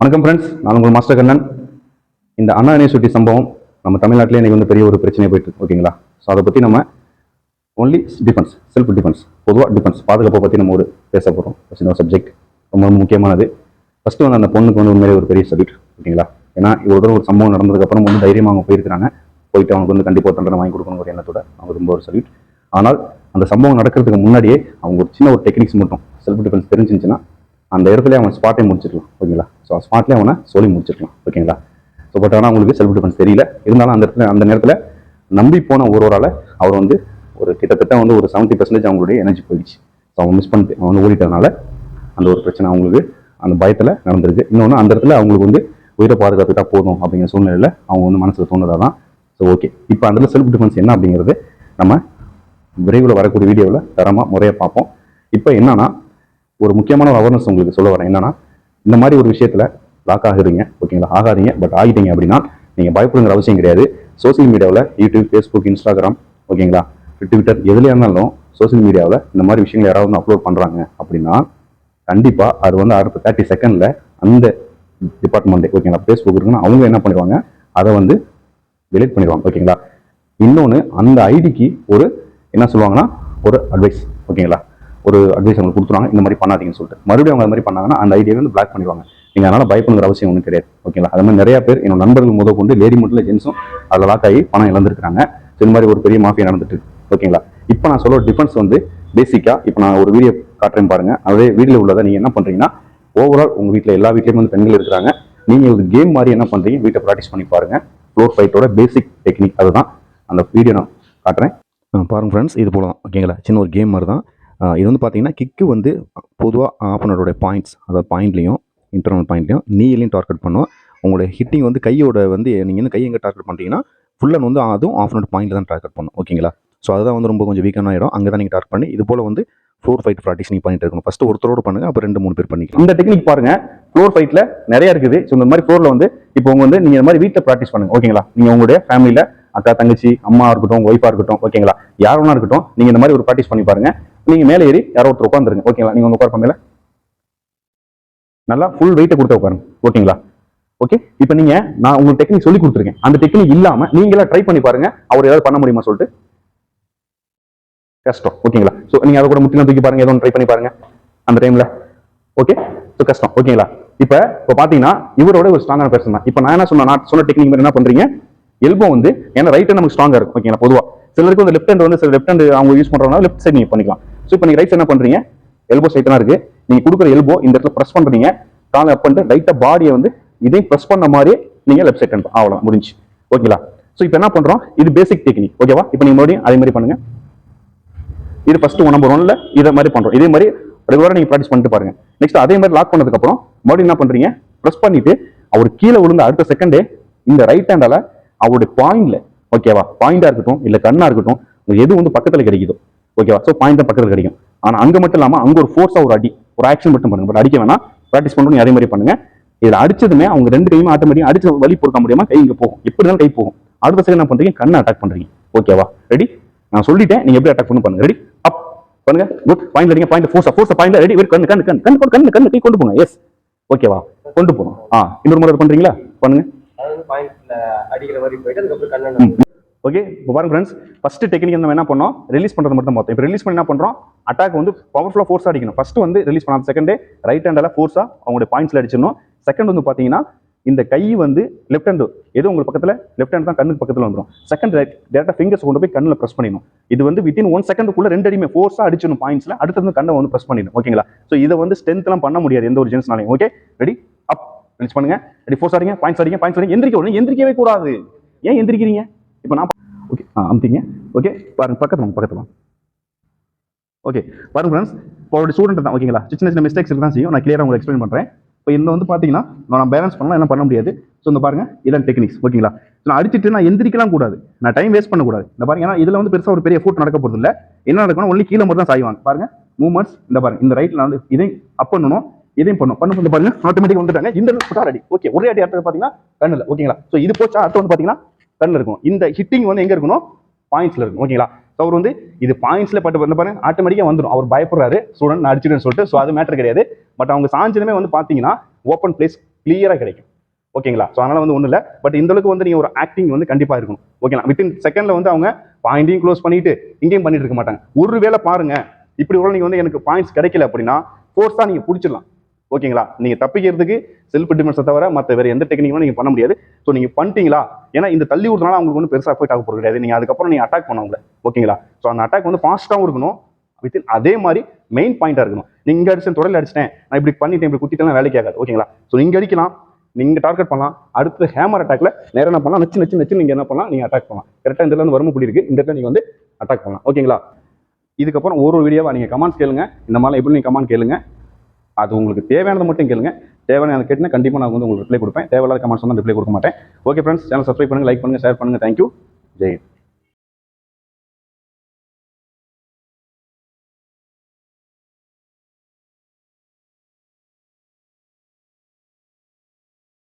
வணக்கம் ஃப்ரெண்ட்ஸ், நான் உங்கள் மாஸ்டர் கண்ணன். இந்த அண்ணா யூனிவர்சிட்டி சம்பவம் நம்ம தமிழ்நாட்டிலே இன்றைக்கி வந்து பெரிய ஒரு பிரச்சனை போயிட்டு இருக்கு. ஓகேங்களா? ஸோ அதை பற்றி நம்ம ஒன்லி டிஃபென்ஸ், செல்ஃப் டிஃபென்ஸ், பொதுவாக டிஃபென்ஸ் பாதுகாப்பை பற்றி நம்ம ஒரு பேச போகிறோம். சின்ன சப்ஜெக்ட் ரொம்ப முக்கியமானது. ஃபஸ்ட்டு வந்து அந்த பொண்ணுக்கு வந்து உண்மையிலே ஒரு பெரிய சல்யூட். ஓகேங்களா? ஏன்னா இவ்வளோ ஒரு சம்பவம் நடந்ததுக்கப்புறம் வந்து தைரியமாக அவங்க போயிருக்கிறாங்க. போயிட்டு அவங்களுக்கு வந்து கண்டிப்பாக தண்டனை வாங்கி கொடுக்கணும் ஒரு எண்ணத்தோட அவங்க ரொம்ப ஒரு சல்யூட். ஆனால் அந்த சம்பவம் நடக்கிறதுக்கு முன்னாடியே அவங்க ஒரு சின்ன ஒரு டெக்னிக்ஸ் மட்டும் செல்ஃப் டிஃபென்ஸ் தெரிஞ்சிருந்துச்சுன்னா அந்த இடத்துல அவன் ஸ்பாட்டே முடிச்சிருக்கலாம். ஓகேங்களா? ஸோ ஸ்பாட்லேயே அவனை சொல்லி முடிச்சிருக்கலாம். ஓகேங்களா? ஸோ பட் ஆனால் அவங்களுக்கு செல்ஃப் டிஃபென்ஸ் தெரியல. இருந்தாலும் அந்த நேரத்தில் நம்பி போன ஒருவரால் அவர் வந்து ஒரு கிட்டத்தட்ட வந்து ஒரு 70% அவங்களுடைய எனர்ஜி போயிடுச்சு. ஸோ அவங்க மிஸ் பண்ணிட்டு அவங்க வந்து ஓடிட்டதுனால அந்த ஒரு பிரச்சனை அவங்களுக்கு அந்த பயத்தில் நடந்திருக்கு. இன்னொன்று அந்த இடத்துல அவங்களுக்கு வந்து உயிரை பாதுகாத்துட்டா போதும் அப்படிங்கிற சூழ்நிலையில் அவங்க வந்து மனசில் தோணுதான். ஸோ ஓகே, இப்போ அதில் செல்ஃப் டிஃபென்ஸ் என்ன அப்படிங்கிறது நம்ம விரைவில் வரக்கூடிய வீடியோவில் தரமாக முறையாக பார்ப்போம். இப்போ என்னன்னா ஒரு முக்கியமான ஒரு அவேர்னஸ் உங்களுக்கு சொல்ல வரேன். என்னன்னா இந்த மாதிரி ஒரு விஷயத்துல லாக் ஆகுறீங்க. ஓகேங்களா? ஆகாதீங்க. பட் ஆகிட்டீங்க அப்படின்னா நீங்கள் பயப்படுங்கிற அவசியம் கிடையாது. சோசியல் மீடியாவில் யூடியூப், ஃபேஸ்புக், இன்ஸ்டாகிராம், ஓகேங்களா, ட்விட்டர் எதுலையா இருந்தாலும் சோசியல் மீடியாவில் இந்த மாதிரி விஷயங்கள் யாராவது வந்து அப்லோட் பண்ணுறாங்க அப்படின்னா கண்டிப்பாக அது வந்து அடுத்த 30 செகண்டில் அந்த டிபார்ட்மெண்ட், ஓகேங்களா, ஃபேஸ்புக் இருக்குன்னா அவங்க என்ன பண்ணிடுவாங்க, அதை வந்து டிலீட் பண்ணிடுவாங்க. ஓகேங்களா? இன்னொன்று அந்த ஐடிக்கு ஒரு என்ன சொல்லுவாங்கன்னா ஒரு அட்வைஸ், ஓகேங்களா, ஒரு அட்வைஸ் அவங்களுக்கு கொடுத்துருவாங்க, இந்த மாதிரி பண்ணாதீங்கன்னு சொல்லிட்டு. மறுபடியும் அவங்க அது மாதிரி பண்ணாங்கன்னா அந்த ஐடியாவை வந்து பிளாக் பண்ணிடுவாங்க. நீங்கள் அதனால் பயப்படுங்கிற அவசியம் ஒன்றும் கிடையாது. ஓகேங்களா? அது மாதிரி நிறைய பேர் என்னோட நண்பர்கள் முதல் கொண்டு லேடி மட்டும் ஜென்ஸும் அதில் லாக் ஆகி பணம் இழந்திருக்காங்க. ஸோ இந்த மாதிரி ஒரு பெரிய மாஃபியா நடந்துட்டு. ஓகேங்களா? இப்போ நான் சொல்ல டிஃபென்ஸ் வந்து பேசிக்காக இப்போ நான் ஒரு வீடியோ காட்டுறேன் பாருங்க. அதே வீட்டில் உள்ளதை நீங்கள் என்ன பண்ணுறீங்கன்னா ஓவரால் உங்கள் வீட்டில் எல்லா வீட்லேயும் வந்து பெண்கள் இருக்கிறாங்க. நீங்கள் ஒரு கேம் மாதிரி என்ன பண்ணுறீங்க, வீட்டை ப்ராக்டிஸ் பண்ணி பாருங்க. ஃப்ளோர் ஃபைட்டோட பேசிக் டெக்னிக் அதுதான். அந்த வீடியோ நான் காட்டுறேன் பாருங்க ஃப்ரெண்ட்ஸ். இது போல தான். ஓகேங்களா? சின்ன ஒரு கேம் மாதிரி தான். இது வந்து பார்த்தீங்கன்னா கிக்கு வந்து பொதுவாக ஆப்பனரோட பாயிண்ட்ஸ், அதாவது பாயிண்ட்லையும் இன்டர்னல் பாயிண்ட்லையும் நீலையும் டார்கெட் பண்ணும். உங்களோட ஹிட்டிங் வந்து கையோட வந்து நீங்கள் வந்து கை எங்கே டார்கெட் பண்ணுறீங்கன்னா ஃபுல்லாக வந்து அதுவும் ஆஃப்னோட பாயிண்ட்டில் தான் டார்கெட் பண்ணும். ஓகேங்களா? ஸோ அதுதான் வந்து ரொம்ப கொஞ்சம் வீக்கான இடம். அங்கே தான் நீங்கள் டார்கெட் பண்ணி இது போல் வந்து ஃப்ளோர் ஃபைட் ப்ராக்டிஸ் நீங்கள் பண்ணிட்டு இருக்கணும். ஃபஸ்ட்டு ஒருத்தரோட பண்ணுங்க, அப்புறம் 2-3 பேர் பண்ணிக்கலாம். இந்த டெக்னிக் பாருங்க, ஃப்ளோர் ஃபைட்டில் நிறைய இருக்குது. ஸோ இந்த மாதிரி ஃப்ளோரில் வந்து இப்போ உங்க வந்து நீங்கள் இந்த மாதிரி வீட்டில் ப்ராக்டிஸ் பண்ணுங்க. ஓகேங்களா? நீங்கள் உங்களுடைய ஃபேமிலியில் அக்கா, தங்கச்சி, அம்மா இருக்கட்டும், ஒய்ஃபாக இருக்கட்டும், ஓகேங்களா, யார் வேணா இருக்கட்டும், நீங்கள் இந்த மாதிரி ஒரு ப்ராக்டிஸ் பண்ணி பாருங்க. நீங்க மேலே ஏறி யாரோ ஒருத்தர் உட்காந்துருங்க. ஓகேங்களா? நீங்க வந்து உட்கார மேல நல்லா ஃபுல் வெயிட்டை கொடுத்து உட்காருங்க. ஓகேங்களா? ஓகே, இப்போ நீங்க நான் உங்களுக்கு டெக்னிக் சொல்லி கொடுத்துருக்கேன். அந்த டெக்னிக் இல்லாம நீங்களா ட்ரை பண்ணி பாருங்க. அவர் ஏதாவது பண்ண முடியுமா சொல்லிட்டு கஷ்டம். ஓகேங்களா? ஸோ நீங்க அதை கூட முற்றிலும் தூக்கி பாருங்க, ஏதோ ட்ரை பண்ணி பாருங்க அந்த டைம்ல. ஓகே, ஸோ கஷ்டம். ஓகேங்களா? இப்போ பாத்தீங்கன்னா இவரோட ஒரு ஸ்ட்ராங்கான பர்சன் தான். இப்போ நான் சொன்ன டெக்னிக் மாதிரி என்ன பண்றீங்க, எல்போ வந்து ஏன்னா ரைட் நமக்கு ஸ்ட்ராங்கா இருக்கும். ஓகேங்களா? பொதுவா சிலருக்கு வந்து லெஃப்ட் ஹேண்ட் வந்து சில லெஃப்ட் ஹேண்ட் அவங்க யூஸ் பண்றவங்க லெஃப்ட் சைடு நீங்க பண்ணிக்கலாம். ஸோ இப்போ நீங்க ரைட் சைடு என்ன பண்றீங்க, எல்போ ஸ்ட்ரைட்டா இருக்கு. நீங்க கொடுக்குற எல்போ இந்த இடத்துல பிரஸ் பண்றீங்க, காலை அப் பண்ணிட்டு ரைட்டா பாடியை வந்து இதையும் பிரஸ் பண்ண மாதிரி நீங்க லெஃப்ட் சைட் அவ்வளவு முடிஞ்சு. ஓகேங்களா? ஸோ இப்போ என்ன பண்றோம், இது பேசிக் டெக்னிக். ஓகேவா? இப்போ நீங்க மறுபடியும் அதே மாதிரி பண்ணுங்க. இது ஃபர்ஸ்ட் நம்பர் 1ல இதை மாதிரி பண்றோம். இதே மாதிரி ரெகுலரா நீங்க ப்ராக்டிஸ் பண்ணிட்டு பாருங்க. நெக்ஸ்ட் அதே மாதிரி லாக் பண்ணதுக்கு அப்புறம் மறுபடியும் என்ன பண்றீங்க, பிரஸ் பண்ணிட்டு அவர் கீழே விழுந்த அடுத்த செகண்டே இந்த ரைட் ஹேண்டால அவருடைய பாயிண்ட்ல, ஓகேவா, பாயிண்டா இருக்கட்டும் இல்ல கண்ணா இருக்கட்டும், எது வந்து பக்கத்துல கிடைக்குதோ, ஓகேவா, சோ பாயிண்ட் தான் பக்கத்துல கிடைக்கும். ஆனா அங்க மட்டும் இல்லாம அங்க ஒரு ஃபோர்ஸா ஒரு அடி, ஒரு ஆக்ஷன் மட்டும் பண்ணுங்க. பட் அடிக்க வேணாம், ப்ராக்டிஸ் பண்ணணும். அதே மாதிரி பண்ணுங்க. இதுல அடிச்சதுமே அவங்க 2 கையுமே ஆட்டோமேட்டிக்கா அடிச்ச வலி பொறுக்க முடியாம கை இங்க போகும். எப்படி இருந்தாலும் கை போகும். அடுத்த செகண்ட் என்ன பண்றீங்க, கண்ணை அட்டாக் பண்றீங்க. ஓகேவா? ரெடி? நான் சொல்லிட்டேன், நீங்க எப்படி அட்டாக் பண்ணு பாருங்க. ரெடி? அப் பண்ணுங்க. குட். பாயிண்ட் அடிங்க. Point force point. ரெடி? கண்ணு கண்ணு கண்ணு கண்ணு கண்ணு கண்ணு கை கொண்டு போங்க. எஸ். ஓகேவா? கொண்டு போணும். இன்னொரு முறை பண்றீங்களா? பண்ணுங்க. ஓகே, இப்போ பாருங்க ஃப்ரெண்ட்ஸ், ஃபர்ஸ்ட் டெக்னிக் நம்ம என்ன பண்ணோம், ரிலீஸ் பண்றது மட்டும் பார்த்தோம். இப்போ ரிலீஸ் பண்ணி என்ன பண்றோம், அட்டாக் வந்து பவர்ஃபுல்லா ஃபோர்ஸா அடிக்கணும். ஃபர்ஸ்ட் வந்து ரிலீஸ் பண்ணாத செகண்டே ரைட் ஹேண்டால ஃபோர்ஸா அவங்களுடைய பாயிண்ட்ஸ்ல அடிச்சிடணும். செகண்ட் வந்து பாத்தீங்கன்னா இந்த கை வந்து லெஃப்ட் ஹேண்ட் எது உங்களுக்கு பக்கத்துல லெஃப்ட் ஹேண்ட் தான் கண்ணுக்கு பக்கத்துல வந்துடும். செகண்ட் டேரக்டா ஃபிங்கர்ஸ் கொண்டு போய் கண்ணில் பிரஸ் பண்ணிடணும். இது வந்து வித்தின் 1 செகண்டுக்குள்ள 2 அடியுமே ஃபோர்ஸா அடிச்சிடணும் பாயிண்ட்ஸ்ல. அடுத்து வந்து கண்ணை வந்து பிரஸ் பண்ணிடணும். ஓகேங்களா? ஸோ இதை வந்து ஸ்ட்ரென்த் எல்லாம் பண்ண முடியாது எந்த ஒரு ஜென்ஸ்னாலையும். Okay, ready? அப் ரிலீஸ் பண்ணுங்க. ரெடி? ஃபோர்ஸ் அடிங்க, பாயிண்ட்ஸ் அடிங்க, பாயிண்ட்ஸ் அடிங்க. எந்திரிக்கவே கூடாது. ஏன் எந்திரிக்கிறீங்க? இப்போ நான் ஓகே அமுத்திங்க. ஓகே, பாருங்க பக்கத்துல. ஓகே, பாருங்க ஃப்ரெண்ட்ஸ், இப்போ ஒரு ஸ்டூடெண்ட் தான். ஓகேங்களா? சின்ன சின்ன மிஸ்டேக்ஸ் தான் செய்யும். நான் கிளியரா உங்களுக்கு எக்ஸ்பிளைன் பண்றேன். இப்போ இந்த வந்து பாத்தீங்கன்னா நான் பேலன்ஸ் பண்ணலாம், என்ன பண்ண முடியாது. ஸோ இந்த பாருங்க, இதான் டெக்னிக்ஸ். ஓகேங்களா? நான் அடிச்சுட்டு நான் எந்திரிக்கலாம் கூடாது, நான் டைம் வேஸ்ட் பண்ணக்கூடாது. இந்த பாருங்க, ஏன்னா இதுல வந்து பெருசா ஒரு பெரிய எஃபோர்ட் நடக்க போறது இல்ல. என்ன நடக்கணும், ஒன்லி கீழே மட்டும் தான் சாய்வாங்க. பாருங்க மூவ்மெண்ட்ஸ். இந்த பாருங்க, இந்த ரைட்ல வந்து இதையும் அப் பண்ணணும், இதையும் பண்ணணும். பாருங்க ஆட்டோமேட்டிக் வந்துட்டாங்க. இந்த போட்டா ரெடி. ஓகே, ஒரே அடி அடுத்தது பாத்தீங்கன்னா கண்ணுல. ஓகேங்களா? ஸோ இது போச்சா அடுத்து வந்து பாத்தீங்கன்னா கண்ணுல இருக்கும். இந்த ஹிட்டிங் வந்து எங்க இருக்கணும், பாயிண்ட்ஸ்ல இருக்கும். ஓகேங்களா? அவர் வந்து இது பாயிண்ட்ஸ்ல பட்டு பாருங்க ஆட்டோமேட்டிக்கா வந்துடும். அவர் பயப்படுறாரு ஸ்டூடெண்ட் நான் அடிச்சிடுன்னு சொல்லிட்டு. ஸோ அது மேட்டர் கிடையாது. பட் அவங்க சாஞ்சதுமே வந்து பாத்தீங்கன்னா ஓப்பன் பிளேஸ் கிளியராக கிடைக்கும். ஓகேங்களா? ஸோ அதனால வந்து ஒன்றும் இல்லை, பட் இந்த அளவுக்கு வந்து நீங்கள் ஒரு ஆக்டிங் வந்து கண்டிப்பாக இருக்கணும். ஓகேங்களா? வித்தின் செகண்டில் வந்து அவங்க பாயிண்டையும் க்ளோஸ் பண்ணிட்டு இங்கேயும் பண்ணிட்டு இருக்க மாட்டாங்க. ஒரு வேளை பாருங்க, இப்படி ஒரு நீங்கள் வந்து எனக்கு பாயிண்ட்ஸ் கிடைக்கல அப்படின்னா ஃபோர்ஸாக நீங்கள் பிடிச்சிடலாம். ஓகேங்களா? நீங்கள் தப்பிக்கிறதுக்கு செல்ஃப் டிஃபென்ஸை தவிர மற்ற வேறு எந்த டெக்னிக்கும் நீங்கள் பண்ண முடியாது. ஸோ நீங்கள் பண்ணிட்டீங்களா, ஏன்னா இந்த தள்ளி விடுறதுனால அவங்களுக்கு வந்து பெருசாக அஃபெக்ட் ஆக போகிறது கிடையாது. நீங்கள் அதுக்கப்புறம் நீங்கள் அட்டாக் பண்ணவங்கள. ஓகேங்களா? ஸோ அந்த அட்டாக் வந்து ஃபாஸ்ட்டாகவும் இருக்கணும், வித்தின் அதே மாதிரி மெயின் பாயிண்டாக இருக்கணும். நீங்கள் இங்கே அடிச்சேன், தொடரில் அடிச்சிட்டேன், நான் இப்படி பண்ணிட்டேன், இப்படி குத்திட்டேன், வேலைக்கு ஆகாது. ஓகேங்களா? ஸோ நீங்கள் அடிக்கலாம், நீங்கள் டார்கெட் பண்ணலாம். அடுத்து ஹேமர் அட்டாக்ல நேரம் என்ன பண்ணலாம், நச்சு நச்சு நச்சு நீங்கள் என்ன பண்ணலாம், நீங்கள் அட்டாக் பண்ணலாம். கரெக்டாக இந்த இடத்துல வந்து வறுமை புள்ளி இருக்கு, இந்த இடத்துல நீங்கள் வந்து அட்டாக் பண்ணலாம். ஓகேங்களா? இதுக்கப்புறம் ஒரு வீடியோவா நீங்கள் கமெண்ட்ஸ் கேளுங்க, இந்த மாதிரி எப்படி நீங்கள் கமெண்ட் கேளுங்க, அது உங்களுக்கு தேவையானதை மட்டும் கேளுங்க. தேவையான கேட்டுனா கண்டிப்பாக நான் வந்து உங்களுக்கு ரிப்ளை கொடுப்பேன். தேவையில்லாத கமெண்ட்ஸ் வந்து ரிப்ளை கொடுக்க மாட்டேன். ஓகே ஃப்ரெண்ட்ஸ், சேனல் சப்ஸ்கிரைப் பண்ணுங்க, லைக் பண்ணுங்க, ஷேர் பண்ணுங்க. தேங்க்யூ. ஜெய் ஹிந்த்.